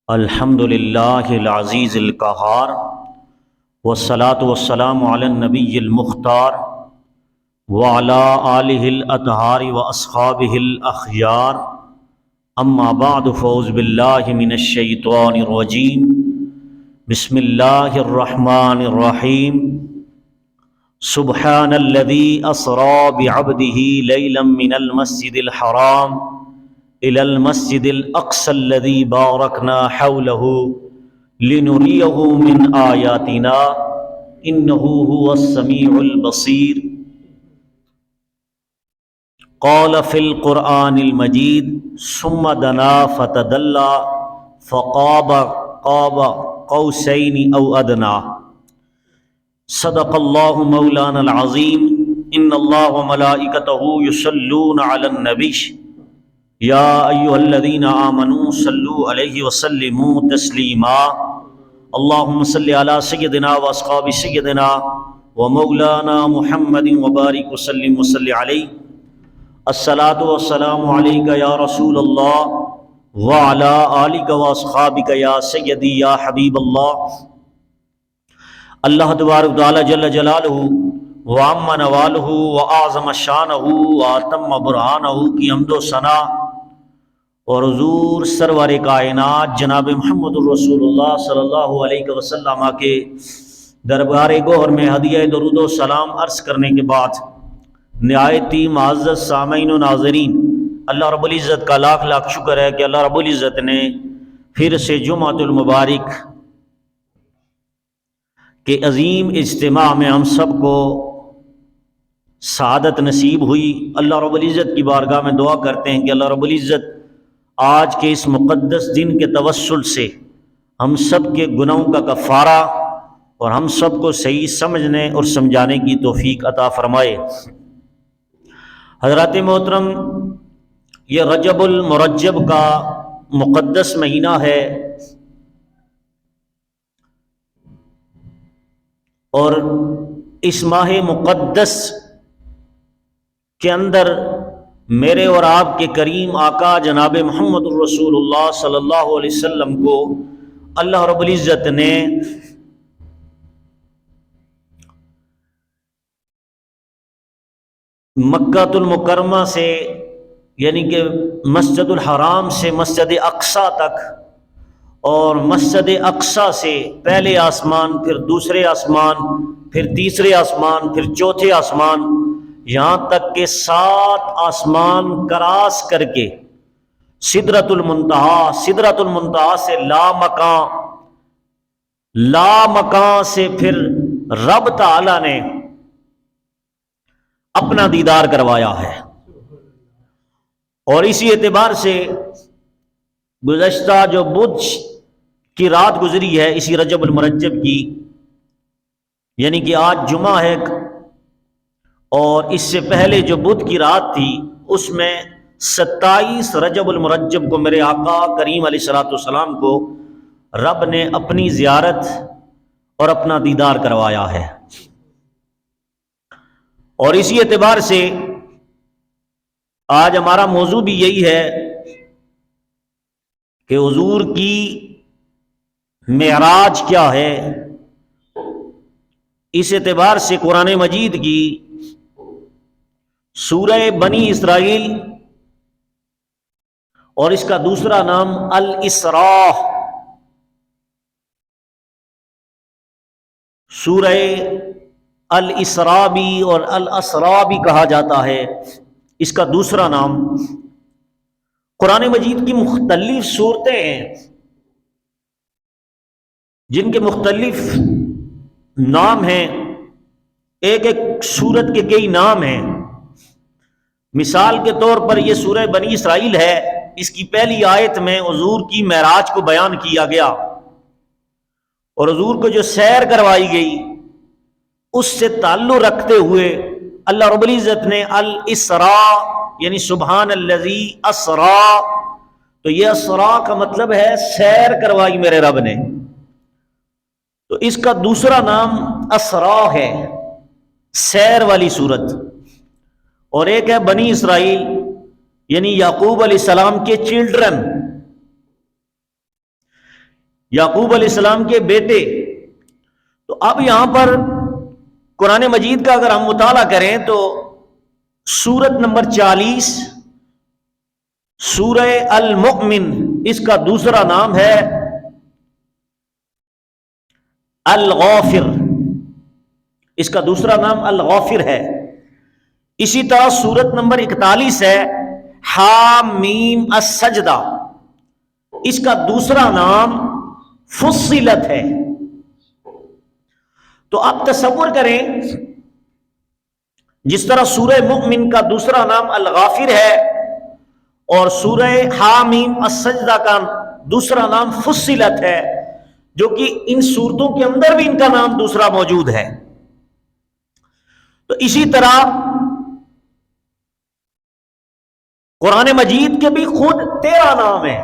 الحمد للہ العزیز القہار والصلاة والسلام علی النبی المختار وعلی آلہ الاطہار واصحابہ الاخیار اما بعد فاعوذ باللہ من الشیطان الرجیم بسم اللہ الرحمن الرحیم سبحان الذی اسری بعبدہ لیلا من المسجد الحرام إلى المسجد الأقصى الذي باركنا حوله لنريه من آياتنا إنه هو السميع البصير قال في القرآن المجيد ثم دنا فتدلى فقاب قاب قوسين أو أدنى صدق الله مولانا العظيم إن الله وملائكته يصلون على النبي یا ایھا الذین آمنوا صلوا علیہ وسلموا تسلیما اللہم صل علی سیدنا واصحاب سیدنا ومولانا محمد وبارک وسلم وصلی علیہ الصلاۃ والسلام علیک یا رسول اللہ وعلی آلک واصحابک یا سیدی یا حبیب اللہ۔ اللہ تبارک تعالی جل جلالہ وعم نوالہ واعظم شانہ واتم برہانہ کی حمد و ثنا اور حضور سرور کائنات جناب محمد الرسول اللہ صلی اللہ علیہ وسلم کے دربار گوہر میں ہدیہ درود و سلام عرض کرنے کے بعد نہایت ہی معزز سامعین و ناظرین، اللہ رب العزت کا لاکھ لاکھ شکر ہے کہ اللہ رب العزت نے پھر سے جمعۃ المبارک کے عظیم اجتماع میں ہم سب کو سعادت نصیب ہوئی۔ اللہ رب العزت کی بارگاہ میں دعا کرتے ہیں کہ اللہ رب العزت آج کے اس مقدس دن کے توسل سے ہم سب کے گناہوں کا کفارہ اور ہم سب کو صحیح سمجھنے اور سمجھانے کی توفیق عطا فرمائے۔ حضرات محترم، یہ رجب المرجب کا مقدس مہینہ ہے اور اس ماہ مقدس کے اندر میرے اور آپ کے کریم آقا جناب محمد الرسول اللہ صلی اللہ علیہ وسلم کو اللہ رب العزت نے مکہ المکرمہ سے یعنی کہ مسجد الحرام سے مسجد اقصیٰ تک اور مسجد اقصیٰ سے پہلے آسمان، پھر دوسرے آسمان، پھر تیسرے آسمان، پھر چوتھے آسمان، یہاں تک کہ 7 آسمان کراس کر کے سدرۃ المنتہا سے لا مکان سے پھر رب تعالی نے اپنا دیدار کروایا ہے۔ اور اسی اعتبار سے گزشتہ جو بدھ کی رات گزری ہے اسی رجب المرجب کی، یعنی کہ آج جمعہ ہے اور اس سے پہلے جو بدھ کی رات تھی اس میں 27 رجب المرجب کو میرے آقا کریم علیہ الصلوۃ والسلام کو رب نے اپنی زیارت اور اپنا دیدار کروایا ہے۔ اور اسی اعتبار سے آج ہمارا موضوع بھی یہی ہے کہ حضور کی معراج کیا ہے۔ اس اعتبار سے قرآن مجید کی سورہ بنی اسرائیل اور اس کا دوسرا نام الاسراء، سورہ الاسراء بھی اور الاسراء بھی کہا جاتا ہے، اس کا دوسرا نام۔ قرآن مجید کی مختلف صورتیں ہیں جن کے مختلف نام ہیں، ایک ایک سورت کے کئی نام ہیں۔ مثال کے طور پر یہ سورہ بنی اسرائیل ہے، اس کی پہلی آیت میں حضور کی معراج کو بیان کیا گیا اور حضور کو جو سیر کروائی گئی اس سے تعلق رکھتے ہوئے اللہ رب العزت نے الاسراء یعنی سبحان الذی اسراء، تو یہ اسراء کا مطلب ہے سیر کروائی میرے رب نے، تو اس کا دوسرا نام اسراء ہے، سیر والی صورت۔ اور ایک ہے بنی اسرائیل یعنی یعقوب علیہ السلام کے چلڈرن، یعقوب علیہ السلام کے بیٹے. تو اب یہاں پر قرآن مجید کا اگر ہم مطالعہ کریں تو سورت نمبر 40 سورہ المؤمن، اس کا دوسرا نام ہے الغافر، اس کا دوسرا نام الغافر ہے. اسی طرح سورت نمبر 41 ہے حامیم السجدہ، اس کا دوسرا نام فصلت ہے. تو آپ تصور کریں جس طرح سورہ مؤمن کا دوسرا نام الغافر ہے اور سورہ حامیم السجدہ کا دوسرا نام فصلت ہے، جو کہ ان سورتوں کے اندر بھی ان کا نام دوسرا موجود ہے. تو اسی طرح قرآن مجید کے بھی خود 13 نام ہیں،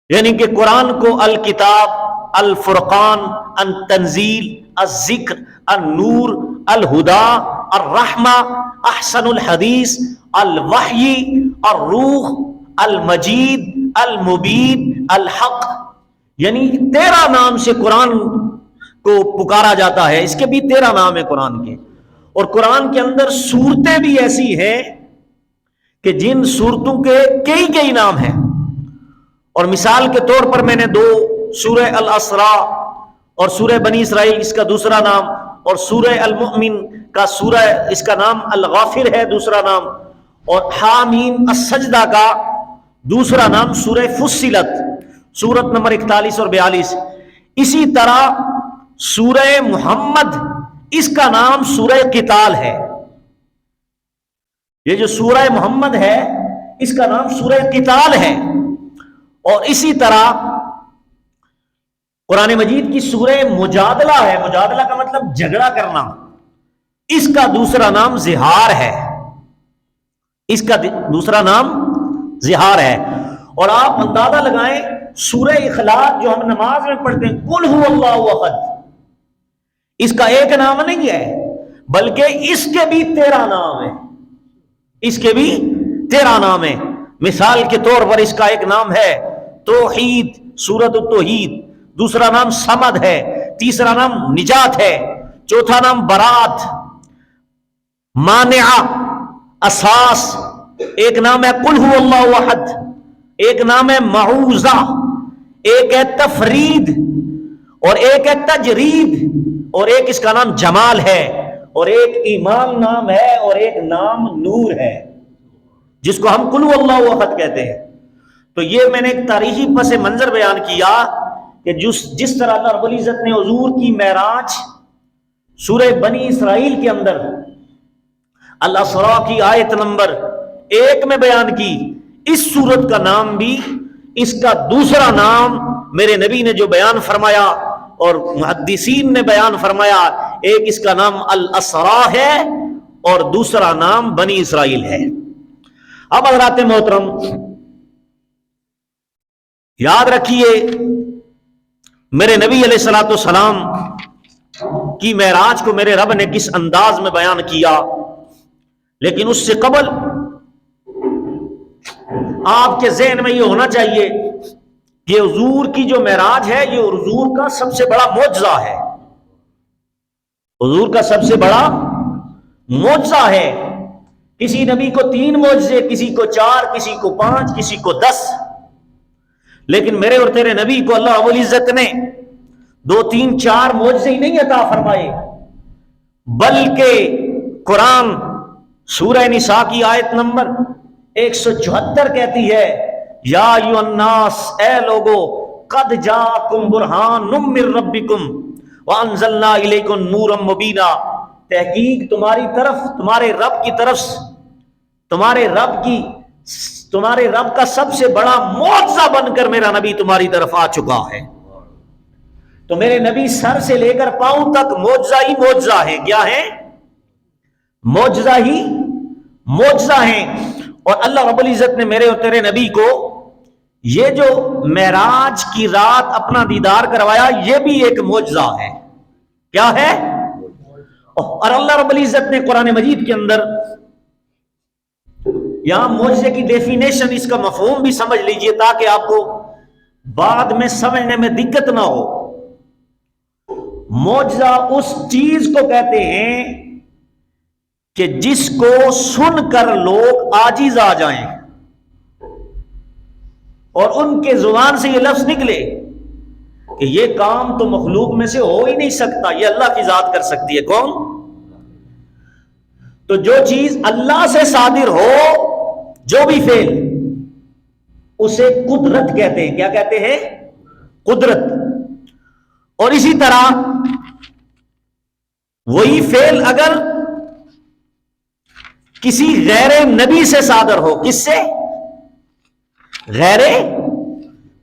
یعنی کہ قرآن کو الکتاب، الفرقان، التنزیل، الذکر، النور، الہدا، الرحمہ، احسن الحدیث، الوحی، الروح، المجید، المبین، الحق، یعنی 13 نام سے قرآن کو پکارا جاتا ہے. اس کے بھی 13 نام ہیں قرآن کے. اور قرآن کے اندر سورتیں بھی ایسی ہیں کہ جن سورتوں کے کئی نام ہیں. اور مثال کے طور پر میں نے 2 سورہ الاسراء اور سورہ بنی اسرائیل اس کا دوسرا نام، اور سورہ المؤمن کا سورہ اس کا نام الغافر ہے دوسرا نام، اور حامیم السجدہ کا دوسرا نام سورہ فصلت، سورت نمبر 41 اور 42. اسی طرح سورہ محمد، اس کا نام سورہ قتال ہے. یہ جو سورہ محمد ہے اس کا نام سورہ قتال ہے. اور اسی طرح قرآن مجید کی سورہ مجادلہ ہے، مجادلہ کا مطلب جھگڑا کرنا، اس کا دوسرا نام زہار ہے، اس کا دوسرا نام زہار ہے. اور آپ اندازہ لگائیں سورہ اخلاص جو ہم نماز میں پڑھتے ہیں، قل هو اللہ احد، اس کا ایک نام نہیں ہے بلکہ اس کے بھی 13 نام ہیں، اس کے بھی 13 نام ہیں. مثال کے طور پر اس کا ایک نام ہے توحید، سورۃ التوحید، دوسرا نام صمد ہے، تیسرا نام نجات ہے، چوتھا نام برات، مانعہ، اساس، ایک نام ہے قل هو اللہ احد، ایک نام ہے معوذہ، ایک ہے تفرید، اور ایک ہے تجرید، اور ایک اس کا نام جمال ہے، اور ایک ایمان نام ہے، اور ایک نام نور ہے جس کو ہم قل هو اللہ احد کہتے ہیں. تو یہ میں نے ایک تاریخی پس منظر بیان کیا کہ جس طرح اللہ رب العزت نے حضور کی معراج سورہ بنی اسرائیل کے اندر الاسراء کی آیت نمبر 1 میں بیان کی، اس سورت کا نام بھی، اس کا دوسرا نام میرے نبی نے جو بیان فرمایا اور محدثین نے بیان فرمایا، ایک اس کا نام الاسراء ہے اور دوسرا نام بنی اسرائیل ہے. اب حضرات محترم یاد رکھیے میرے نبی علیہ الصلوۃ والسلام کی معراج کو میرے رب نے کس انداز میں بیان کیا، لیکن اس سے قبل آپ کے ذہن میں یہ ہونا چاہیے کہ حضور کی جو معراج ہے یہ حضور کا سب سے بڑا معجزہ ہے، حضور کا سب سے بڑا معجزہ ہے. کسی نبی کو 3 معجزے، کسی کو 4، کسی کو 5، کسی کو 10، لیکن میرے اور تیرے نبی کو اللہ رب العزت نے 2، 3، 4 معجزے ہی نہیں عطا فرمائے، بلکہ قرآن سورہ نساء کی آیت نمبر 174 کہتی ہے یا ایھا الناس، اے لوگو، قد جاءکم برہان من ربکم وانزلنا الیکم نورا مبینا، تحقیق تمہاری طرف، تمہارے رب کی طرف، تمہارے رب کا سب سے بڑا معجزہ بن کر میرا نبی تمہاری طرف آ چکا ہے. تو میرے نبی سر سے لے کر پاؤں تک معجزہ ہی معجزہ ہے. کیا ہے؟ معجزہ ہی معجزہ ہیں. اور اللہ رب العزت نے میرے اور تیرے نبی کو یہ جو معراج کی رات اپنا دیدار کروایا، یہ بھی ایک معجزہ ہے. کیا ہے؟ اور اللہ رب العزت نے قرآن مجید کے اندر، یہاں معجزے کی ڈیفینیشن، اس کا مفہوم بھی سمجھ لیجئے تاکہ آپ کو بعد میں سمجھنے میں دقت نہ ہو۔ معجزہ اس چیز کو کہتے ہیں کہ جس کو سن کر لوگ عاجز آ جائیں اور ان کے زبان سے یہ لفظ نکلے کہ یہ کام تو مخلوق میں سے ہو ہی نہیں سکتا، یہ اللہ کی ذات کر سکتی ہے۔ کون؟ تو جو چیز اللہ سے صادر ہو، جو بھی فعل، اسے قدرت کہتے ہیں۔ کیا کہتے ہیں؟ قدرت۔ اور اسی طرح وہی فعل اگر کسی غیر نبی سے صادر ہو، کس سے؟ غیر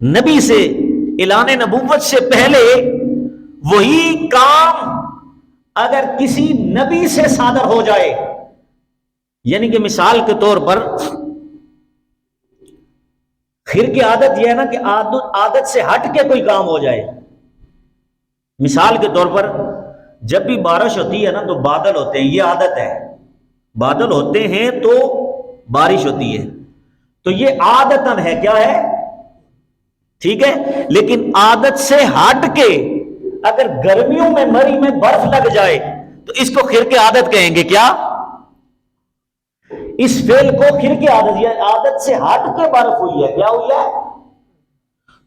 نبی سے، اعلان نبوت سے پہلے وہی کام اگر کسی نبی سے صادر ہو جائے، یعنی کہ مثال کے طور پر پھر کی عادت یہ ہے نا کہ عادت سے ہٹ کے کوئی کام ہو جائے۔ مثال کے طور پر جب بھی بارش ہوتی ہے نا تو بادل ہوتے ہیں، یہ عادت ہے، بادل ہوتے ہیں تو بارش ہوتی ہے، تو یہ عادتاً ہے، کیا ہے؟ ٹھیک ہے۔ لیکن عادت سے ہٹ کے اگر گرمیوں میں مری میں برف لگ جائے تو اس کو خرق عادت کہیں گے۔ کیا؟ اس فعل کو خرق عادت، یا عادت سے ہٹ کے برف ہوئی ہے، کیا ہوئی ہے؟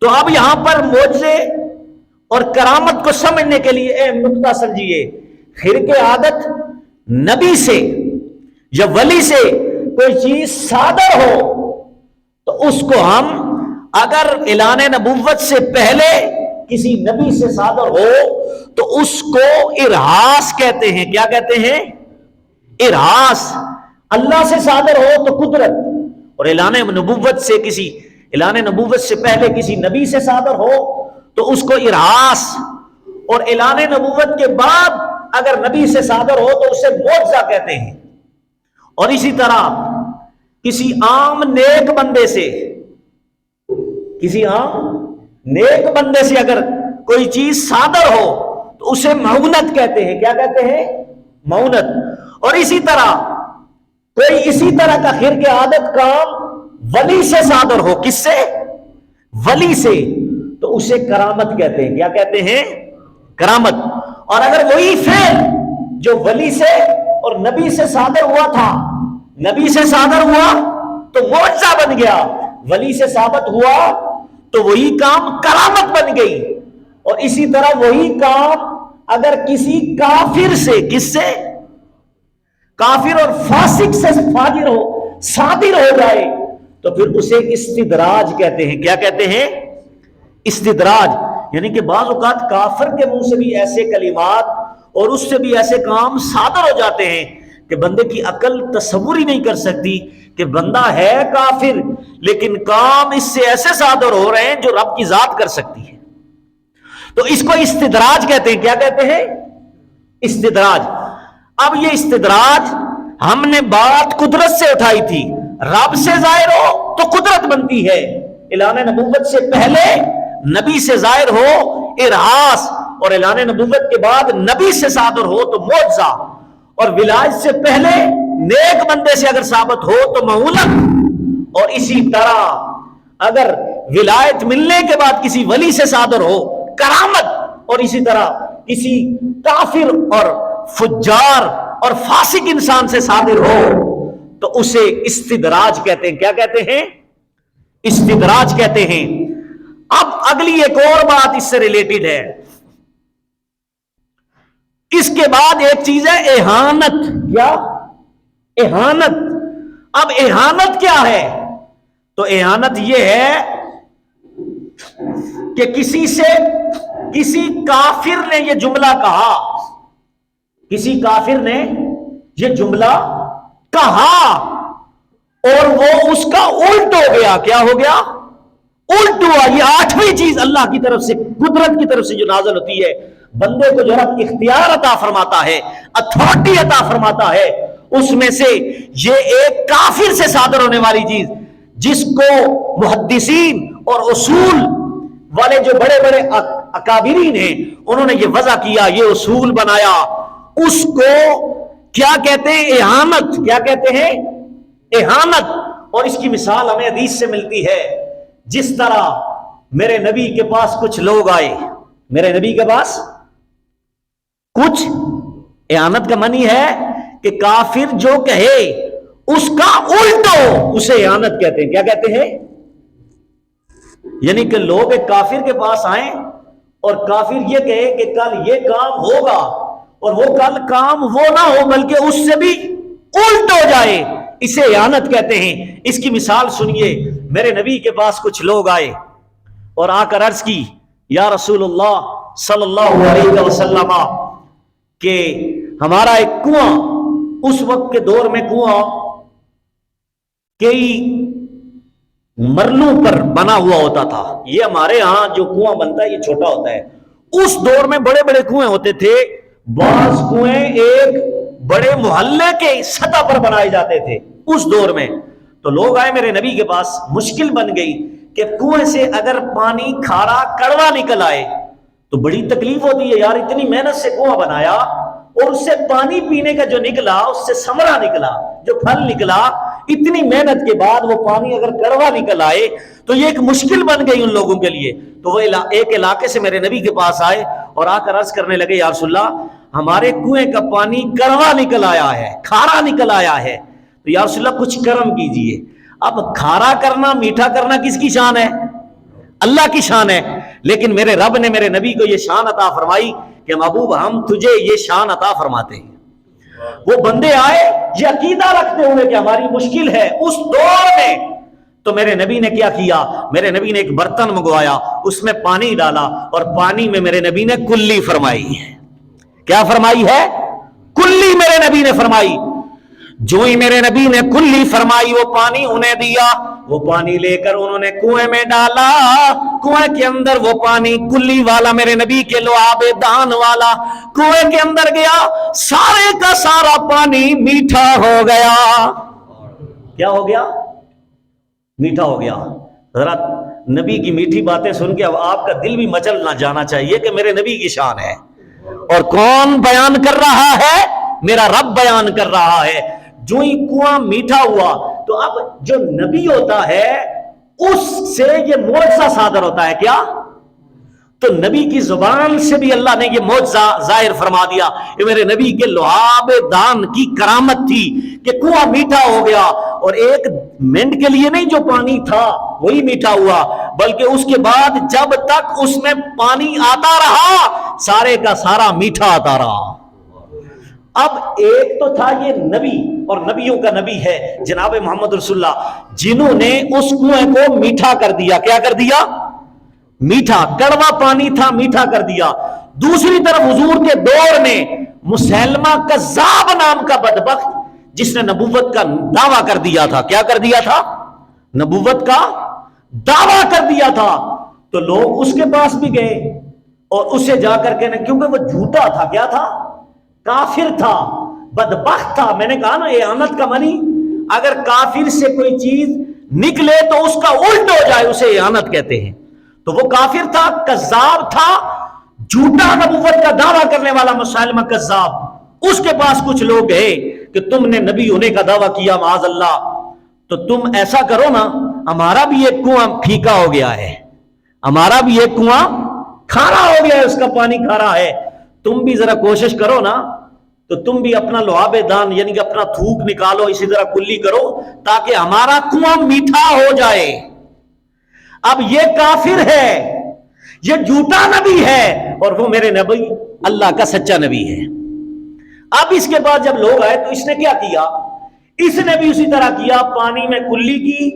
تو اب یہاں پر معجزے اور کرامت کو سمجھنے کے لیے اہم نقطہ سمجھیے، خرق عادت نبی سے یا ولی سے کوئی چیز صادر ہو تو اس کو ہم اگر اعلان نبوت سے پہلے کسی نبی سے صادر ہو تو اس کو ارہاس کہتے ہیں۔ کیا کہتے ہیں؟ ارہاس۔ اللہ سے صادر ہو تو قدرت، اور اعلان نبوت سے پہلے کسی نبی سے صادر ہو تو اس کو ارہاس، اور اعلان نبوت کے بعد اگر نبی سے صادر ہو تو اسے معجزہ کہتے ہیں۔ اور اسی طرح کسی عام نیک بندے سے اگر کوئی چیز صادر ہو تو اسے معونت کہتے ہیں۔ کیا کہتے ہیں؟ معونت۔ اور اسی طرح کوئی اسی طرح کا خرق عادت کام ولی سے صادر ہو، کس سے؟ ولی سے، تو اسے کرامت کہتے ہیں۔ کیا کہتے ہیں؟ کرامت۔ اور اگر وہی فعل جو ولی سے اور نبی سے صادر ہوا تھا، نبی سے صادر ہوا تو معجزہ بن گیا، ولی سے ثابت ہوا تو وہی کام کرامت بن گئی۔ اور اسی طرح وہی کام اگر کسی کافر سے، کس سے؟ کافر اور فاسق سے صادر ہو جائے تو پھر اسے استدراج کہتے ہیں۔ کیا کہتے ہیں؟ استدراج۔ یعنی کہ بعض اوقات کافر کے منہ سے بھی ایسے کلمات اور اس سے بھی ایسے کام صادر ہو جاتے ہیں کہ بندے کی عقل تصور ہی نہیں کر سکتی کہ بندہ ہے کافر لیکن کام اس سے ایسے صادر ہو رہے ہیں جو رب کی ذات کر سکتی ہے، تو اس کو استدراج کہتے ہیں۔ کیا کہتے ہیں؟ استدراج۔ اب یہ استدراج ہم نے بات قدرت سے اٹھائی تھی، رب سے ظاہر ہو تو قدرت بنتی ہے، اعلان نبوت سے پہلے نبی سے ظاہر ہو ارہاس، اور اعلان نبوت کے بعد نبی سے صادر ہو تو معجزہ، اور ولایت سے پہلے نیک بندے سے اگر ثابت ہو تو معونت، اور اسی طرح اگر ولایت ملنے کے بعد کسی ولی سے صادر ہو کرامت، اور اسی طرح کسی کافر اور فجار اور فاسق انسان سے صادر ہو تو اسے استدراج کہتے ہیں۔ کیا کہتے ہیں؟ استدراج کہتے ہیں۔ اب اگلی ایک اور بات اس سے ریلیٹڈ ہے، اس کے بعد ایک چیز ہے اہانت۔ کیا؟ اہانت۔ اب اہانت کیا ہے؟ تو اہانت یہ ہے کہ کسی کافر نے یہ جملہ کہا، کسی کافر نے یہ جملہ کہا اور وہ اس کا الٹ ہو گیا۔ کیا ہو گیا؟ الٹ ہوا۔ یہ آٹھویں چیز اللہ کی طرف سے، قدرت کی طرف سے جو نازل ہوتی ہے، بندے کو جو رب اختیار عطا فرماتا ہے، اتھارٹی عطا فرماتا ہے، اس میں سے یہ ایک کافر سے صادر ہونے والی چیز، جس کو محدثین اور اصول والے جو بڑے بڑے اکابرین ہیں انہوں نے یہ وضع کیا، یہ اصول بنایا، اس کو کیا کہتے ہیں؟ اہانت۔ کیا کہتے ہیں؟ اہانت۔ اور اس کی مثال ہمیں حدیث سے ملتی ہے، جس طرح میرے نبی کے پاس کچھ لوگ آئے، میرے نبی کے پاس کچھ، اعانت کا معنی ہے کہ کافر جو کہے اس کا الٹو، اسے اعانت کہتے ہیں۔ کیا کہتے ہیں؟ یعنی کہ لوگ ایک کافر کے پاس آئیں اور کافر یہ کہے کہ کل یہ کام ہوگا اور وہ کل کام وہ نہ ہو بلکہ اس سے بھی الٹ ہو جائے، اسے اعانت کہتے ہیں۔ اس کی مثال سنیے، میرے نبی کے پاس کچھ لوگ آئے اور آ کر عرض کی، یا رسول اللہ صلی اللہ علیہ وسلم کہ ہمارا ایک کنواں، اس وقت کے دور میں کنواں کئی مرلوں پر بنا ہوا ہوتا تھا، یہ ہمارے ہاں جو کنواں بنتا ہے یہ چھوٹا ہوتا ہے، اس دور میں بڑے بڑے کنویں ہوتے تھے، بعض کنویں ایک بڑے محلے کے سطح پر بنائے جاتے تھے اس دور میں۔ تو لوگ آئے میرے نبی کے پاس، مشکل بن گئی کہ کنویں سے اگر پانی کھارا کڑوا نکل آئے تو بڑی تکلیف ہوتی ہے، یار اتنی محنت سے کنواں بنایا اور اس سے پانی پینے کا جو نکلا، اس سے ثمرہ نکلا، جو پھل نکلا، اتنی محنت کے بعد وہ پانی اگر کڑوا نکل آئے تو یہ ایک مشکل بن گئی ان لوگوں کے لیے۔ تو وہ ایک علاقے سے میرے نبی کے پاس آئے اور آ کر عرض کرنے لگے، یا رسول اللہ ہمارے کنویں کا پانی کڑوا نکل آیا ہے، کھارا نکل آیا ہے، تو یا رسول اللہ کچھ کرم کیجئے۔ اب کھارا کرنا میٹھا کرنا کس کی شان ہے؟ اللہ کی شان ہے، لیکن میرے رب نے میرے نبی کو یہ شان عطا فرمائی کہ محبوب ہم تجھے یہ شان عطا فرماتے ہیں۔ وہ بندے آئے یہ عقیدہ رکھتے ہوئے کہ ہماری مشکل ہے اس دور میں، تو میرے نبی نے کیا کیا؟ میرے نبی نے ایک برتن منگوایا، اس میں پانی ڈالا اور پانی میں میرے نبی نے کلی فرمائی ہے۔ کیا فرمائی ہے؟ کلی میرے نبی نے فرمائی۔ جو ہی میرے نبی نے کلی فرمائی وہ پانی انہیں دیا، وہ پانی لے کر انہوں نے کنویں میں ڈالا، کنویں کے اندر وہ پانی کلی والا میرے نبی کے لعاب دان والا کنویں کے اندر گیا، سارے کا سارا پانی میٹھا ہو گیا۔ کیا ہو گیا؟ میٹھا ہو گیا۔ ذرا نبی کی میٹھی باتیں سن کے اب آپ کا دل بھی مچل نہ جانا چاہیے کہ میرے نبی کی شان ہے، اور کون بیان کر رہا ہے؟ میرا رب بیان کر رہا ہے۔ جو ہی کنواں میٹھا ہوا تو اب جو نبی ہوتا ہے اس سے یہ معجزہ صادر ہوتا ہے۔ کیا؟ تو نبی کی زبان سے بھی اللہ نے یہ معجزہ ظاہر فرما دیا۔ یہ میرے نبی کے لعاب دان کی کرامت تھی کہ کنواں میٹھا ہو گیا، اور ایک منٹ کے لیے نہیں جو پانی تھا وہی میٹھا ہوا، بلکہ اس کے بعد جب تک اس میں پانی آتا رہا سارے کا سارا میٹھا آتا رہا۔ اب ایک تو تھا یہ نبی، اور نبیوں کا نبی ہے جناب محمد رسول اللہ، جنہوں نے اس کنویں کو میٹھا کر دیا۔ کیا کر دیا؟ میٹھا، کڑوا پانی تھا میٹھا کر دیا۔ دوسری طرف حضور کے دور میں مسیلمہ کذاب نام کا بدبخت جس نے نبوت کا دعویٰ کر دیا تھا۔ کیا کر دیا تھا؟ نبوت کا دعویٰ کر دیا تھا۔ تو لوگ اس کے پاس بھی گئے اور اسے جا کر کے، کیونکہ وہ جھوٹا تھا، کیا تھا؟ کافر تھا، بدبخت تھا۔ میں نے کہا نا اعانت کا معنی، اگر کافر سے کوئی چیز نکلے تو اس کا الٹ ہو جائے اسے اعانت کہتے ہیں۔ تو وہ کافر تھا، کذاب تھا، جھوٹا نبوت کا دعویٰ کرنے والا مسیلمہ کذاب۔ اس کے پاس کچھ لوگ گئے کہ تم نے نبی ہونے کا دعویٰ کیا معاذ اللہ، تو تم ایسا کرو نا، ہمارا بھی ایک کنواں پھیکا ہو گیا ہے، ہمارا بھی ایک کنواں کھارا ہو گیا ہے، اس کا پانی کھارا ہے، تم بھی ذرا کوشش کرو نا، تو تم بھی اپنا لعاب دان یعنی کہ اپنا تھوک نکالو، اسی طرح کلی کرو تاکہ ہمارا کنواں میٹھا ہو جائے۔ اب یہ کافر ہے، یہ جھوٹا نبی ہے، اور وہ میرے نبی اللہ کا سچا نبی ہے۔ اب اس کے بعد جب لوگ آئے تو اس نے کیا کیا؟ اس نے بھی اسی طرح کیا، پانی میں کلی کی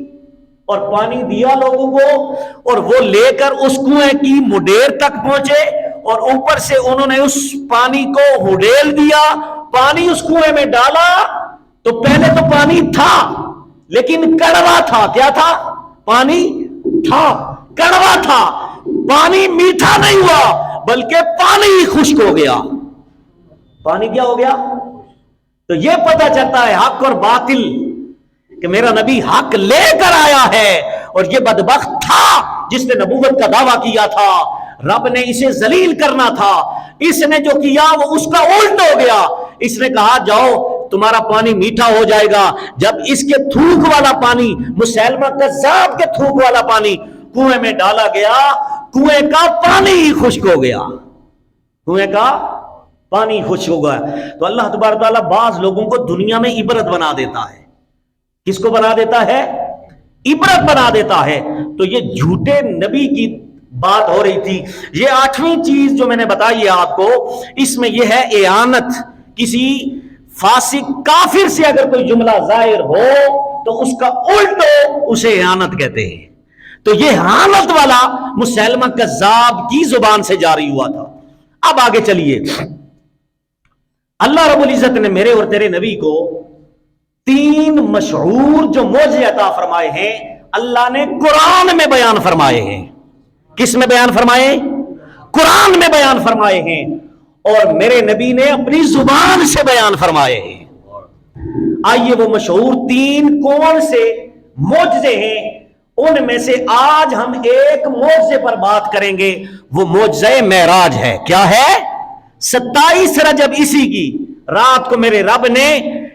اور پانی دیا لوگوں کو، اور وہ لے کر اس کنویں کی مڈیر تک پہنچے، اور اوپر سے انہوں نے اس پانی کو ہڈیل دیا، پانی اس کنویں میں ڈالا تو پہلے تو پانی تھا لیکن کڑوا تھا۔ کیا تھا؟ پانی تھا، کڑوا تھا، پانی میٹھا نہیں ہوا بلکہ پانی ہی خشک ہو گیا۔ پانی کیا ہو گیا؟ تو یہ پتہ چلتا ہے حق اور باطل کہ میرا نبی حق لے کر آیا ہے، اور یہ بدبخت تھا جس نے نبوت کا دعویٰ کیا تھا، رب نے اسے ذلیل کرنا تھا، اس نے جو کیا وہ اس کا الٹ ہو گیا۔ اس نے کہا جاؤ تمہارا پانی میٹھا ہو جائے گا، جب اس کے تھوک والا پانی، مسیلمہ کذاب کے تھوک والا پانی کنویں میں ڈالا گیا، کنویں کا پانی ہی خشک ہو گیا، کنویں کا پانی خشک ہو گیا۔ تو اللہ تبارک تعالیٰ بعض لوگوں کو دنیا میں عبرت بنا دیتا ہے۔ کس کو بنا دیتا ہے؟ عبرت بنا دیتا ہے۔ تو یہ جھوٹے نبی کی بات ہو رہی تھی۔ یہ 8ویں چیز جو میں نے بتائی ہے آپ کو، اس میں یہ ہے اعانت۔ کسی فاسق کافر سے اگر کوئی جملہ ظاہر ہو تو اس کا الٹو اسے اعانت کہتے ہیں۔ تو یہ اعانت والا مسیلمہ کذاب کی زبان سے جاری ہوا تھا۔ اب آگے چلیے، اللہ رب العزت نے میرے اور تیرے نبی کو 3 مشہور جو معجزے عطا فرمائے ہیں، اللہ نے قرآن میں بیان فرمائے ہیں۔ کس میں بیان فرمائے؟ قرآن میں بیان فرمائے ہیں، اور میرے نبی نے اپنی زبان سے بیان فرمائے ہیں۔ آئیے وہ مشہور 3 کون سے معجزے ہیں، ان میں سے آج ہم ایک معجزے پر بات کریں گے۔ وہ معجزہ معراج ہے۔ کیا ہے؟ 27 رجب عیسی کی رات کو میرے رب نے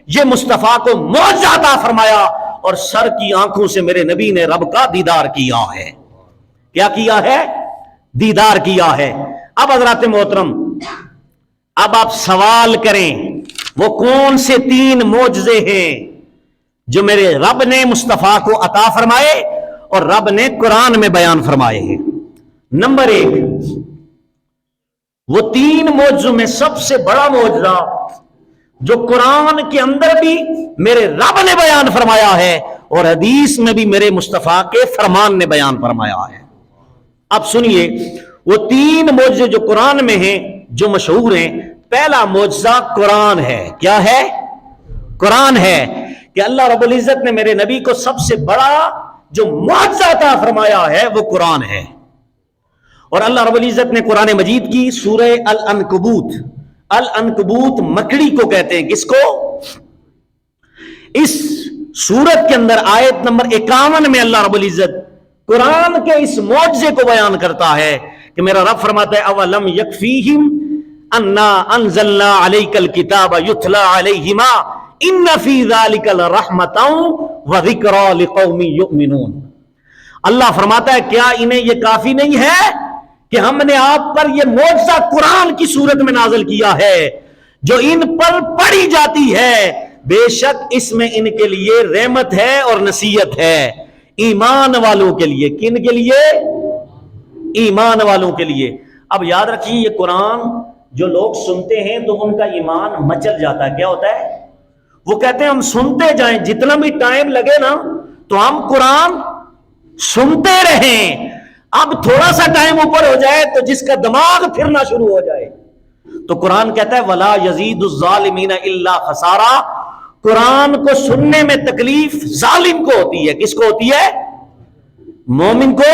یہ مصطفیٰ کو معجزہ عطا فرمایا، اور سر کی آنکھوں سے میرے نبی نے رب کا دیدار کیا ہے۔ کیا کیا ہے؟ دیدار کیا ہے۔ اب حضرات محترم، اب آپ سوال کریں وہ کون سے 3 معجزے ہیں جو میرے رب نے مصطفیٰ کو عطا فرمائے اور رب نے قرآن میں بیان فرمائے ہیں۔ نمبر 1، وہ 3 معجزوں میں سب سے بڑا معجزہ جو قرآن کے اندر بھی میرے رب نے بیان فرمایا ہے اور حدیث میں بھی میرے مصطفیٰ کے فرمان نے بیان فرمایا ہے۔ اب سنیے، وہ 3 معجزے جو قرآن میں ہیں، جو مشہور ہیں۔ پہلا معجزہ قرآن ہے۔ کیا ہے؟ قرآن ہے، کہ اللہ رب العزت نے میرے نبی کو سب سے بڑا جو معجزہ عطا فرمایا ہے وہ قرآن ہے۔ اور اللہ رب العزت نے قرآن مجید کی سورہ العنکبوت، العنکبوت مکڑی کو کہتے ہیں، کس کو؟ اس سورت کے اندر آیت نمبر 51 میں اللہ رب العزت قرآن کے اس معجزے کو بیان کرتا ہے کہ میرا رب فرماتا ہے اولم یکفیہم انا انزلنا علیک الکتاب یتلی علیہما ان فی ذلک لرحمۃ وذکری لقوم یؤمنون۔ اللہ فرماتا ہے کیا انہیں یہ کافی نہیں ہے کہ ہم نے آپ پر یہ معجزہ قرآن کی صورت میں نازل کیا ہے جو ان پر پڑھی جاتی ہے، بے شک اس میں ان کے لیے رحمت ہے اور نصیحت ہے، ایمان والوں کے لیے۔ کن کے لیے؟ ایمان والوں کے لیے۔ اب یاد رکھیے، یہ قرآن جو لوگ سنتے ہیں تو ان کا ایمان مچل جاتا ہے۔ کیا ہوتا ہے؟ وہ کہتے ہیں ہم سنتے جائیں، جتنا بھی ٹائم لگے نا تو ہم قرآن سنتے رہیں، اب تھوڑا سا ٹائم اوپر ہو جائے تو جس کا دماغ پھرنا شروع ہو جائے۔ تو قرآن کہتا ہے وَلَا يَزِيدُ الظَّالِمِينَ إِلَّا خَسَارًا۔ قرآن کو سننے میں تکلیف ظالم کو ہوتی ہے۔ کس کو ہوتی ہے؟ مومن کو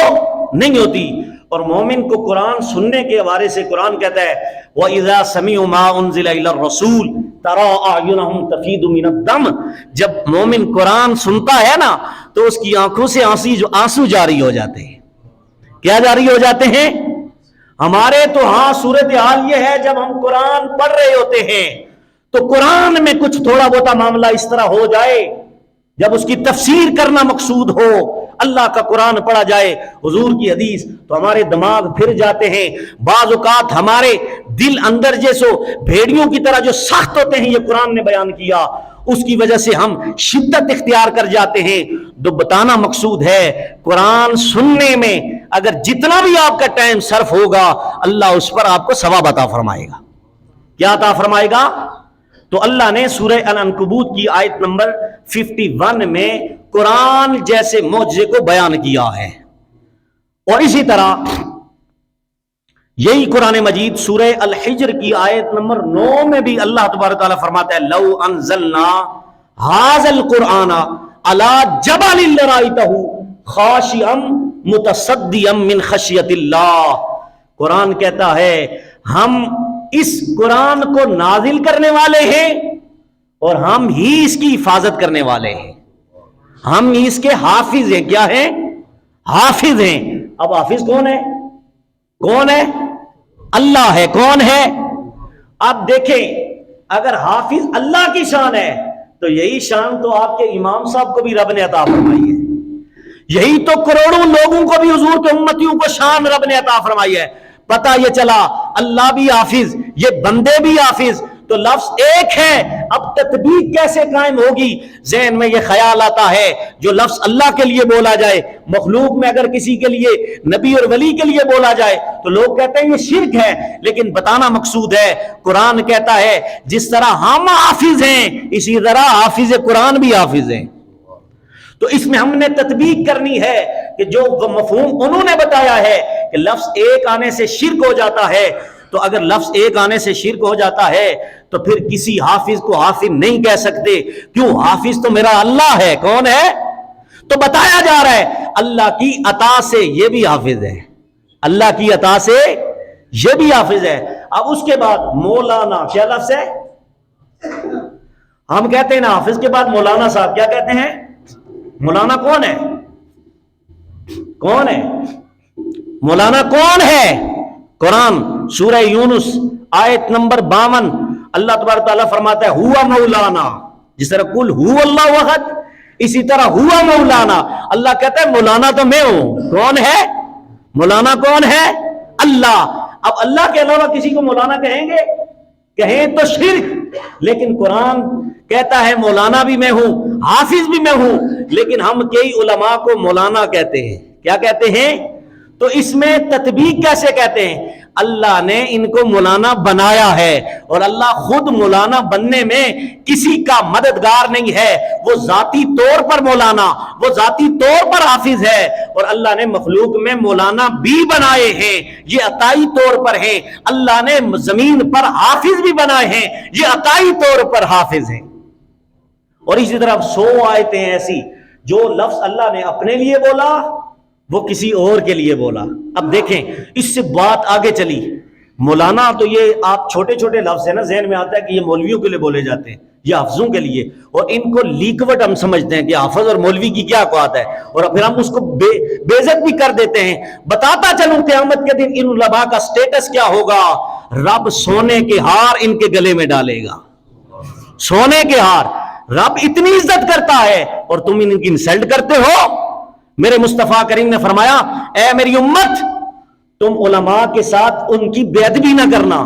نہیں ہوتی۔ اور مومن کو قرآن سننے کے حوالے سے قرآن کہتا ہے وَإِذَا سَمِعُوا مَا أُنزِلَ إِلَى الرَّسُولِ تَرَىٰ أَعْيُنَهُمْ تَفِيضُ مِنَ الدَّمْعِ۔ جب مومن قرآن سنتا ہے نا تو اس کی آنکھوں سے آنسو جاری ہو جاتے ہیں۔ کیا جاری ہو جاتے ہیں؟ ہمارے تو ہاں صورتحال یہ ہے، جب ہم قرآن پڑھ رہے ہوتے ہیں تو قرآن میں کچھ تھوڑا بہت معاملہ اس طرح ہو جائے، جب اس کی تفسیر کرنا مقصود ہو، اللہ کا قرآن پڑھا جائے، حضور کی حدیث، تو ہمارے دماغ پھر جاتے ہیں۔ بعض اوقات ہمارے دل اندر جیسو بھیڑیوں کی طرح جو سخت ہوتے ہیں، یہ قرآن نے بیان کیا، اس کی وجہ سے ہم شدت اختیار کر جاتے ہیں۔ تو بتانا مقصود ہے قرآن سننے میں اگر جتنا بھی آپ کا ٹائم صرف ہوگا، اللہ اس پر آپ کو ثواب عطا فرمائے گا۔ کیا عطا فرمائے گا؟ تو اللہ نے سورہ العنکبوت کی آیت نمبر 51 میں قرآن جیسے معجزے کو بیان کیا ہے۔ اور اسی طرح یہی قرآن مجید سورہ الحجر کی آیت نمبر 9 میں بھی اللہ تبارک تعالیٰ فرماتا ہے لو انزلنا ھذا القرآن علی جبل لرأیتہ خاشعا متصدعا من خشیۃ اللہ۔ قرآن کہتا ہے ہم اس قرآن کو نازل کرنے والے ہیں اور ہم ہی اس کی حفاظت کرنے والے ہیں، ہم ہی اس کے حافظ ہیں۔ کیا ہیں؟ حافظ ہیں۔ اب حافظ کون ہے؟ کون ہے؟ اللہ ہے۔ کون ہے؟ اب دیکھیں، اگر حافظ اللہ کی شان ہے تو یہی شان تو آپ کے امام صاحب کو بھی رب نے عطا فرمائی ہے۔ یہی تو کروڑوں لوگوں کو بھی حضور کے امتیوں کو شان رب نے عطا فرمائی ہے. پتہ یہ چلا اللہ بھی حافظ، یہ بندے بھی حافظ، تو لفظ ایک ہے. اب تطبیق کیسے قائم ہوگی؟ ذہن میں یہ خیال آتا ہے جو لفظ اللہ کے لیے بولا جائے، مخلوق میں اگر کسی کے لیے، نبی اور ولی کے لیے بولا جائے تو لوگ کہتے ہیں یہ شرک ہے. لیکن بتانا مقصود ہے، قرآن کہتا ہے جس طرح ہم حافظ ہیں اسی طرح حافظ قرآن بھی حافظ ہیں. تو اس میں ہم نے تطبیق کرنی ہے کہ جو مفہوم انہوں نے بتایا ہے کہ لفظ ایک آنے سے شرک ہو جاتا ہے، تو اگر لفظ ایک آنے سے شرک ہو جاتا ہے تو پھر کسی حافظ کو حافظ نہیں کہہ سکتے. کیوں؟ حافظ تو میرا اللہ ہے. کون ہے؟ تو بتایا جا رہا ہے اللہ کی عطا سے یہ بھی حافظ ہے، اللہ کی عطا سے یہ بھی حافظ ہے. اب اس کے بعد مولانا کیا لفظ ہے؟ ہم کہتے ہیں نا حافظ کے بعد مولانا صاحب، کیا کہتے ہیں؟ مولانا کون ہے؟ کون ہے مولانا؟ کون ہے؟ قرآن سورہ یونس آیت نمبر 52 اللہ تبارک تعالیٰ فرماتا ہے ہوا مولانا. جس طرح قل ہو اللہ احد، اسی طرح ہوا مولانا. اللہ کہتا ہے مولانا تو میں ہوں. کون ہے مولانا؟ کون ہے؟ اللہ. اب اللہ کے علاوہ کسی کو مولانا کہیں گے؟ کہیں تو شرک. لیکن قرآن کہتا ہے مولانا بھی میں ہوں، حافظ بھی میں ہوں. لیکن ہم کئی علماء کو مولانا کہتے ہیں. کیا کہتے ہیں؟ تو اس میں تطبیق کیسے کہتے ہیں؟ اللہ نے ان کو مولانا بنایا ہے، اور اللہ خود مولانا بننے میں کسی کا مددگار نہیں ہے. وہ ذاتی طور پر مولانا، وہ ذاتی طور پر حافظ ہے. اور اللہ نے مخلوق میں مولانا بھی بنائے ہیں، یہ عطائی طور پر ہیں. اللہ نے زمین پر حافظ بھی بنائے ہیں، یہ عطائی طور پر حافظ ہیں. اور اسی طرح 100 آیتیں ایسی جو لفظ اللہ نے اپنے لیے بولا وہ کسی اور کے لیے بولا. اب دیکھیں اس سے بات آگے چلی. مولانا تو یہ آپ چھوٹے چھوٹے لفظ ہیں نا، ذہن میں آتا ہے کہ یہ مولویوں کے لیے بولے جاتے ہیں، یہ حافظوں کے لیے، اور ان کو لیکوٹ ہم سمجھتے ہیں کہ حافظ اور مولوی کی کیا بات ہے، اور پھر ہم اس کو بے عزت بھی کر دیتے ہیں. بتاتا چلوں قیامت کے دن ان علماء کا سٹیٹس کیا ہوگا. رب سونے کے ہار ان کے گلے میں ڈالے گا. سونے کے ہار. رب اتنی عزت کرتا ہے اور تم ان کی انسلٹ کرتے ہو. میرے مصطفیٰ کریم نے فرمایا اے میری امت، تم علماء کے ساتھ ان کی بے ادبی نہ کرنا،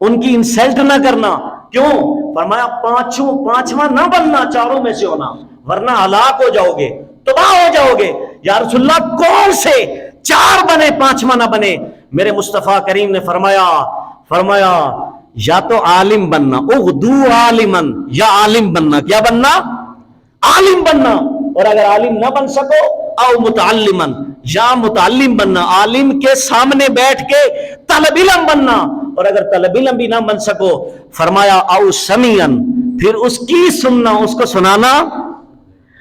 ان کی انسلٹ نہ کرنا. کیوں؟ فرمایا پانچواں نہ بننا، چاروں میں سے ہونا، ورنہ ہلاک ہو جاؤ گے، تباہ ہو جاؤ گے. یا رسول اللہ کون سے 4 بنے، 5واں نہ بنے؟ میرے مصطفیٰ کریم نے فرمایا یا تو عالم بننا، اغدو عالمن، یا عالم بننا. کیا بننا؟ عالم بننا. اور اگر عالم نہ بن سکو او متعلمن، یا متعلم بننا، عالم کے سامنے بیٹھ کے طالب علم بننا. اور اگر طالب علم بھی نہ بن سکو فرمایا او سمیعن، پھر اس کی سننا، اس کو سنانا.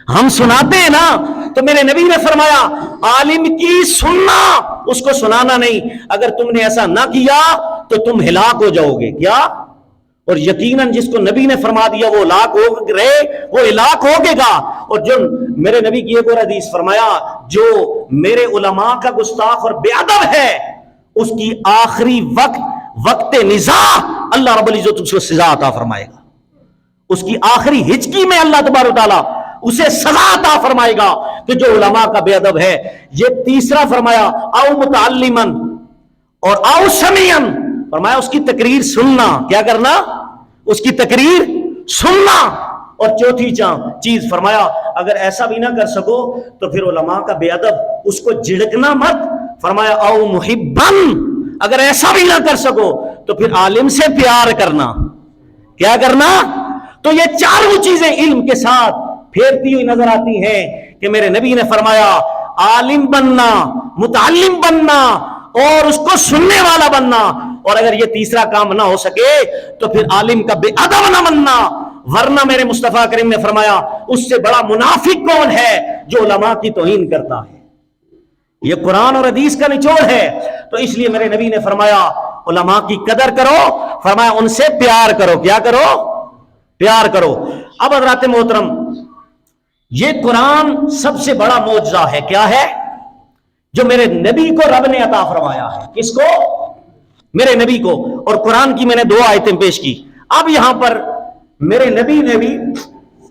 ہم سناتے ہیں نا، تو میرے نبی نے فرمایا عالم کی سننا، اس کو سنانا نہیں. اگر تم نے ایسا نہ کیا تو تم ہلاک ہو جاؤ گے. کیا؟ اور یقیناً جس کو نبی نے فرما دیا وہ ہلاک ہو رہے، وہ ہلاک ہوگے گا. اور جو میرے نبی کی ایک اور حدیث فرمایا جو میرے علماء کا گستاخ اور بے ادب ہے اس کی آخری وقت نزاع اللہ رب العزت اس کو سزا عطا فرمائے گا. اس کی آخری ہچکی میں اللہ تبارک و تعالیٰ اسے سزا عطا فرمائے گا کہ جو علماء کا بے ادب ہے. یہ تیسرا فرمایا او متعلمن اور او سمیعن، فرمایا اس کی تقریر سننا. کیا کرنا؟ اس کی تقریر سننا. اور چوتھی چیز فرمایا اگر ایسا بھی نہ کر سکو تو پھر علماء کا بے ادب اس کو جھڑکنا مت. فرمایا او محبن، اگر ایسا بھی نہ کر سکو تو پھر عالم سے پیار کرنا. کیا کرنا؟ تو یہ چاروں چیزیں علم کے ساتھ پھیرتی ہوئی نظر آتی ہیں کہ میرے نبی نے فرمایا عالم بننا، متعلم بننا اور اس کو سننے والا بننا. اور اگر یہ تیسرا کام نہ ہو سکے تو پھر عالم کا بے ادب نہ بننا. ورنہ میرے مصطفیٰ کریم نے فرمایا اس سے بڑا منافق کون ہے جو علماء کی توہین کرتا ہے. یہ قرآن اور حدیث کا نچوڑ ہے. تو اس لیے میرے نبی نے فرمایا علماء کی قدر کرو، فرمایا ان سے پیار کرو. کیا کرو؟ پیار کرو. اب حضرات محترم، یہ قرآن سب سے بڑا معجزہ ہے. کیا ہے؟ جو میرے نبی کو رب نے عطا فرمایا ہے. کس کو؟ میرے نبی کو. اور قرآن کی میں نے 2 آیتیں پیش کی. اب یہاں پر میرے نبی نے بھی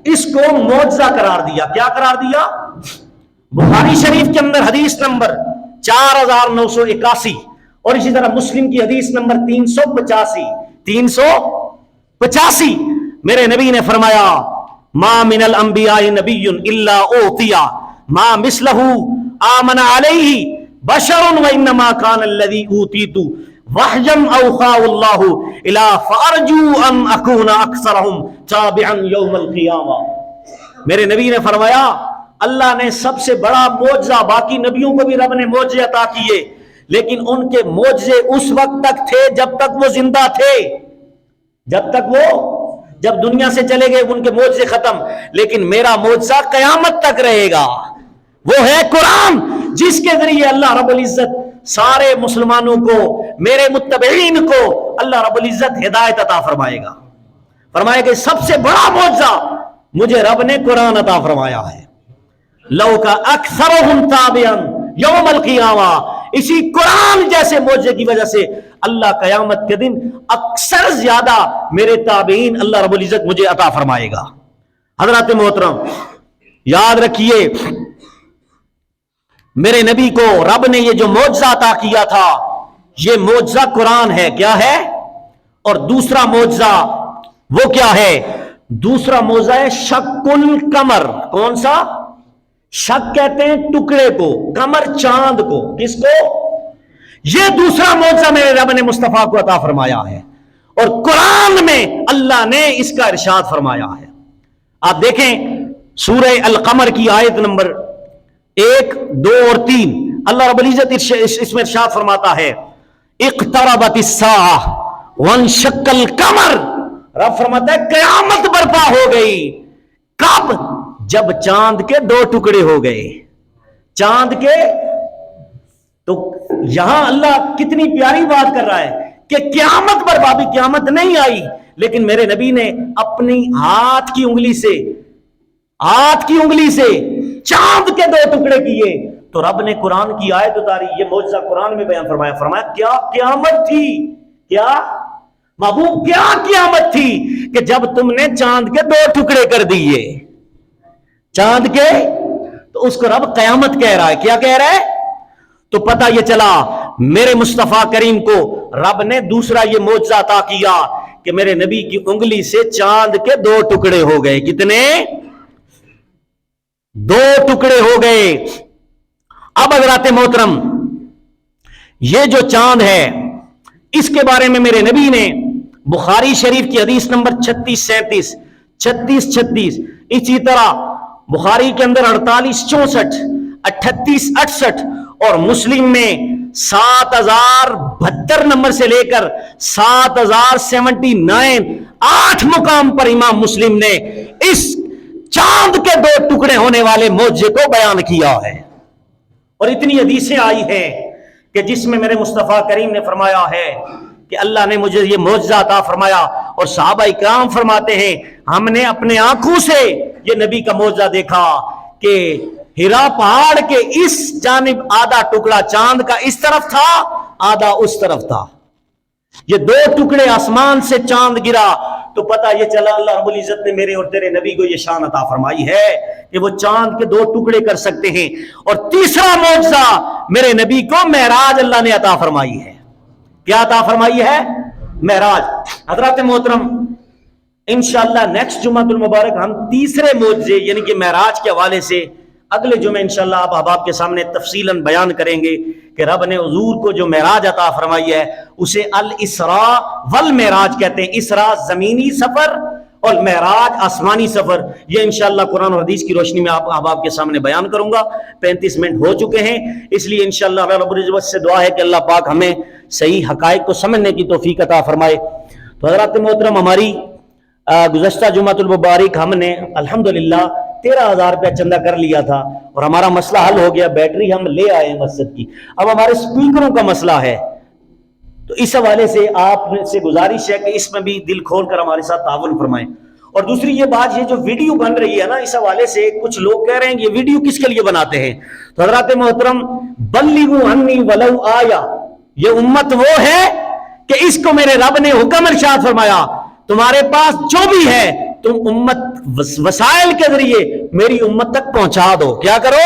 اس کو معجزہ قرار دیا. کیا قرار دیا؟ بخاری شریف کے اندر حدیث نمبر 4981 اور اسی طرح مسلم کی حدیث نمبر 385 میرے نبی نے فرمایا ما من الانبیاء نبی الا اوتیا ما مثلہ آمن علیہ بشر وانما کان الذی اوتیت وحیا اوحاہ اللہ الی فارجو ان اکون اکثرهم تابعا یوم القیامہ. میرے نبی نے فرمایا اللہ نے سب سے بڑا معجزہ، باقی نبیوں کو بھی رب نے معجزے عطا کیے لیکن ان کے معجزے اس وقت تک تھے جب تک وہ زندہ تھے، جب دنیا سے چلے گئے ان کے معجزے ختم، لیکن میرا معجزہ قیامت تک رہے گا. وہ ہے قرآن جس کے ذریعے اللہ رب العزت سارے مسلمانوں کو، میرے متبعین کو اللہ رب العزت ہدایت عطا فرمائے گا. فرمایا کہ سب سے بڑا معجزہ مجھے رب نے قرآن عطا فرمایا ہے. لو کا اکثرهم تابعا یوم القیامہ، اسی قرآن جیسے معجزے کی وجہ سے اللہ قیامت کے دن اکثر زیادہ میرے تابعین اللہ رب العزت مجھے عطا فرمائے گا. حضرات محترم یاد رکھیے میرے نبی کو رب نے یہ جو معجزہ عطا کیا تھا یہ معجزہ قرآن ہے. کیا ہے؟ اور دوسرا معجزہ وہ کیا ہے؟ دوسرا معجزہ ہے شق القمر. کون سا؟ شق کہتے ہیں ٹکڑے کو، قمر چاند کو. کس کو؟ یہ دوسرا معجزہ میرے رب نے مصطفیٰ کو عطا فرمایا ہے اور قرآن میں اللہ نے اس کا ارشاد فرمایا ہے. آپ دیکھیں سورہ القمر کی آیت نمبر 1، 2 اور 3 اللہ رب العزت اس میں ارشاد فرماتا ہے اقتربت الساعہ وانشق القمر. رب فرماتا ہے قیامت برپا ہو گئی. کب؟ جب چاند کے 2 ٹکڑے ہو گئے. چاند کے تو یہاں اللہ کتنی پیاری بات کر رہا ہے کہ قیامت برپا، بھی قیامت نہیں آئی لیکن میرے نبی نے اپنی ہاتھ کی انگلی سے چاند کے 2 ٹکڑے کیے تو رب نے قرآن کی آیت اتاری. یہ معجزہ قرآن میں بیان فرمایا کیا قیامت تھی. کیا محبوب؟ کیا قیامت تھی کہ جب تم نے چاند کے 2 ٹکڑے کر دیے چاند کے. تو اس کو رب قیامت کہہ رہا ہے. کیا کہہ رہا ہے؟ تو پتہ یہ چلا میرے مصطفیٰ کریم کو رب نے دوسرا یہ معجزہ عطا کیا کہ میرے نبی کی انگلی سے چاند کے 2 ٹکڑے ہو گئے. کتنے؟ 2 ٹکڑے ہو گئے. اب حضرات محترم یہ جو چاند ہے اس کے بارے میں میرے نبی نے بخاری شریف کی حدیث نمبر 3637 اسی طرح بخاری کے اندر 4864 3868 اور مسلم میں 7072 نمبر سے لے کر 7079 8 مقام پر امام مسلم نے اس چاند کے 2 ٹکڑے ہونے والے معجزے کو بیان کیا ہے. اور اتنی حدیثیں آئی ہیں کہ جس میں میرے مصطفیٰ کریم نے فرمایا ہے کہ اللہ نے مجھے یہ معجزہ عطا فرمایا اور صحابہ اکرام فرماتے ہیں ہم نے اپنے آنکھوں سے یہ نبی کا معجزہ دیکھا کہ ہرا پہاڑ کے اس جانب آدھا ٹکڑا چاند کا اس طرف تھا، آدھا اس طرف تھا. یہ 2 ٹکڑے آسمان سے چاند گرا تو پتہ یہ چلا اللہ رب العزت نے میرے اور تیرے نبی کو یہ شان عطا فرمائی ہے کہ وہ چاند کے 2 ٹکڑے کر سکتے ہیں. اور تیسرا معجزہ میرے نبی کو معراج اللہ نے عطا فرمائی ہے. کیا عطا فرمائی ہے؟ معراج. حضرات محترم انشاءاللہ نیکسٹ جمعہ المبارک ہم تیسرے معجزے یعنی کہ معراج کے حوالے سے اگلے جمعہ انشاءاللہ آپ احباب کے سامنے تفصیلاً بیان کریں گے کہ رب نے حضور کو جو معراج عطا فرمائی ہے اسے الاسراء والمعراج کہتے ہیں. اسراء زمینی سفر اور معراج آسمانی سفر. یہ انشاءاللہ قرآن اور حدیث کی روشنی میں آپ احباب کے سامنے بیان کروں گا. 35 منٹ ہو چکے ہیں اس لیے انشاءاللہ اللہ رب العزت سے دعا ہے کہ اللہ پاک ہمیں صحیح حقائق کو سمجھنے کی توفیق عطا فرمائے. تو حضرات محترم ہماری گزشتہ جمعۃ المبارک ہم نے الحمدللہ 13,000 روپیہ چندہ کر لیا تھا اور ہمارا مسئلہ حل ہو گیا. بیٹری ہم لے آئے ہیں مسجد کی. اب ہمارے سپیکروں کا مسئلہ ہے تو اس حوالے سے آپ سے گزارش ہے کہ اس میں بھی دل کھول کر ہمارے ساتھ تعاون فرمائیں. اور دوسری یہ بات یہ جو ویڈیو بن رہی ہے نا اس حوالے سے کچھ لوگ کہہ رہے ہیں کہ یہ ویڈیو کس کے لیے بناتے ہیں. تو حضرات محترم بلغوا عنی ولو آیا، یہ امت وہ ہے کہ اس کو میرے رب نے حکم ارشاد فرمایا تمہارے پاس جو بھی ہے تم امت وسائل کے ذریعے میری امت تک پہنچا دو. کیا کرو؟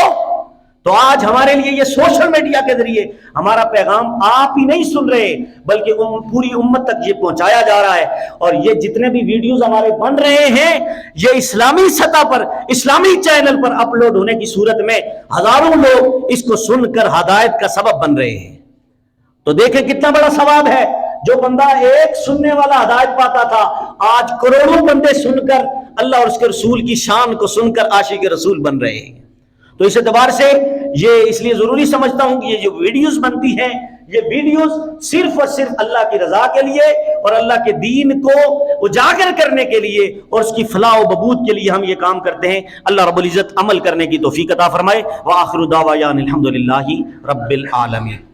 تو آج ہمارے لیے یہ سوشل میڈیا کے ذریعے ہمارا پیغام آپ ہی نہیں سن رہے بلکہ پوری امت تک یہ پہنچایا جا رہا ہے، اور یہ جتنے بھی ویڈیوز ہمارے بن رہے ہیں یہ اسلامی سطح پر اسلامی چینل پر اپلوڈ ہونے کی صورت میں ہزاروں لوگ اس کو سن کر ہدایت کا سبب بن رہے ہیں۔ تو دیکھیں کتنا بڑا ثواب ہے، جو بندہ ایک سننے والا ہدایت پاتا تھا آج کروڑوں بندے سن کر اللہ اور اس کے رسول کی شان کو سن کر عاشق رسول بن رہے ہیں۔ تو اس اعتبار سے یہ اس لیے ضروری سمجھتا ہوں کہ یہ جو ویڈیوز بنتی ہیں یہ ویڈیوز صرف اور صرف اللہ کی رضا کے لیے اور اللہ کے دین کو اجاگر کرنے کے لیے اور اس کی فلاح و بہبود کے لیے ہم یہ کام کرتے ہیں۔ اللہ رب العزت عمل کرنے کی توفیق عطا فرمائے۔ وآخر دعوانا الحمدللہ رب العالمین۔